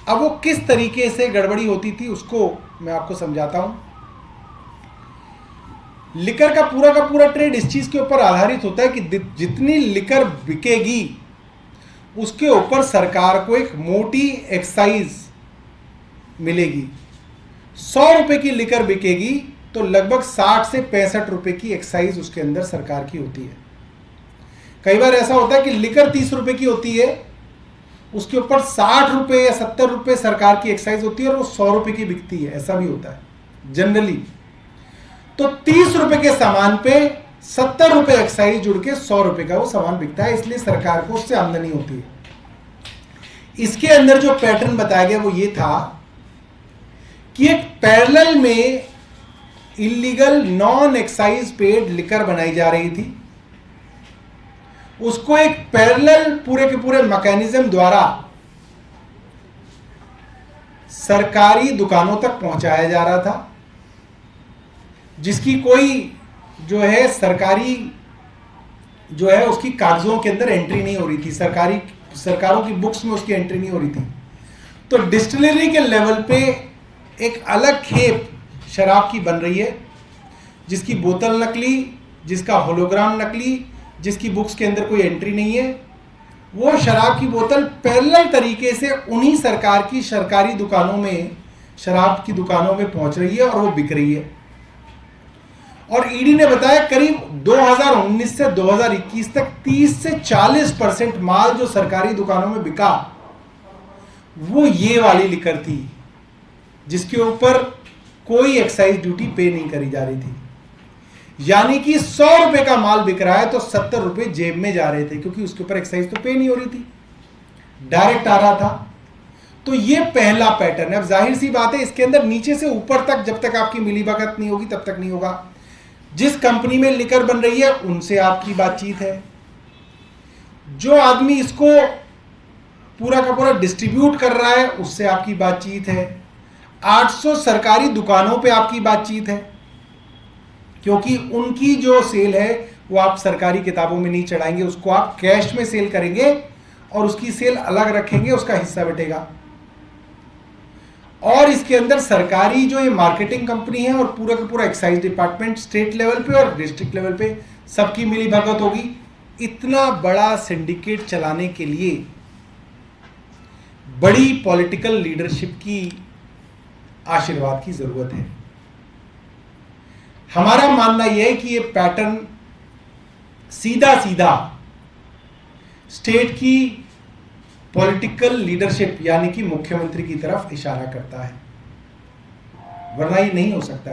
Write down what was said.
अब वो किस तरीके से गड़बड़ी होती थी उसको मैं आपको समझाता हूं। लिकर का पूरा ट्रेड इस चीज के ऊपर आधारित होता है कि जितनी लिकर बिकेगी उसके ऊपर सरकार को एक मोटी एक्साइज मिलेगी। 100 रुपए की लिकर बिकेगी तो लगभग 60 से 65 रुपए की एक्साइज उसके अंदर सरकार की होती है। कई बार ऐसा होता है कि लिकर 30 रुपए की होती है, उसके ऊपर 60 रुपए या 70 रुपए सरकार की एक्साइज होती है और वो 100 रुपए की बिकती है। ऐसा भी होता है जनरली। तो 30 रुपए के सामान पे 70 रुपए एक्साइज जुड़ के 100 रुपए का वो सामान बिकता है, इसलिए सरकार को उससे आमदनी होती है। इसके अंदर जो पैटर्न बताया गया वो ये था कि एक पैरेलल में illegal non excise paid liquor बनाई जा रही थी, उसको एक पैरेलल पूरे के पूरे मैकेनिज्म द्वारा सरकारी दुकानों तक पहुंचाया जा रहा था, जिसकी कोई जो है सरकारी जो है उसकी कागजों के अंदर एंट्री नहीं हो रही थी, सरकारों की बुक्स में उसकी एंट्री नहीं हो रही थी। तो डिस्टिलरी के लेवल पे एक अलग खेप शराब की बन रही है, जिसकी बोतल नकली, जिसका होलोग्राम नकली, जिसकी बुक्स के अंदर कोई एंट्री नहीं है। वो शराब की बोतल पैरेलल तरीके से उन्हीं सरकार की सरकारी दुकानों में, शराब की दुकानों में पहुंच रही है और वो बिक रही है। और ईडी ने बताया करीब 2019 से 2021 तक 30 से 40% माल जो सरकारी दुकानों में बिका वो ये वाली लिकर थी, जिसके ऊपर कोई एक्साइज ड्यूटी पे नहीं करी जा रही थी। यानी कि 100 रुपए का माल बिक रहा है तो 70 रुपए जेब में जा रहे थे, क्योंकि उसके ऊपर एक्साइज तो पे नहीं हो रही थी, डायरेक्ट आ रहा था। तो ये पहला पैटर्न है। अब जाहिर सी बात है इसके अंदर नीचे से ऊपर तक जब तक आपकी मिलीभगत नहीं होगी तब तक नहीं होगा। जिस कंपनी में लिकर बन रही है उनसे आपकी बातचीत है, जो आदमी इसको पूरा का पूरा डिस्ट्रीब्यूट कर रहा है उससे आपकी बातचीत है, 800 सरकारी दुकानों पे आपकी बातचीत है, क्योंकि उनकी जो सेल है वो आप सरकारी किताबों में नहीं चढ़ाएंगे, उसको आप कैश में सेल करेंगे और उसकी सेल अलग रखेंगे, उसका हिस्सा बटेगा। और इसके अंदर सरकारी जो ये मार्केटिंग कंपनी है और पूरा का पूरा एक्साइज डिपार्टमेंट स्टेट लेवल पे और डिस्ट्रिक्ट लेवल पे सबकी मिली भगत होगी। इतना बड़ा सिंडिकेट चलाने के लिए बड़ी पॉलिटिकल लीडरशिप की आशीर्वाद की जरूरत है। हमारा मानना यह है कि ये पैटर्न सीधा सीधा स्टेट की पॉलिटिकल लीडरशिप यानी कि मुख्यमंत्री की तरफ इशारा करता है, वरना ये नहीं हो सकता है।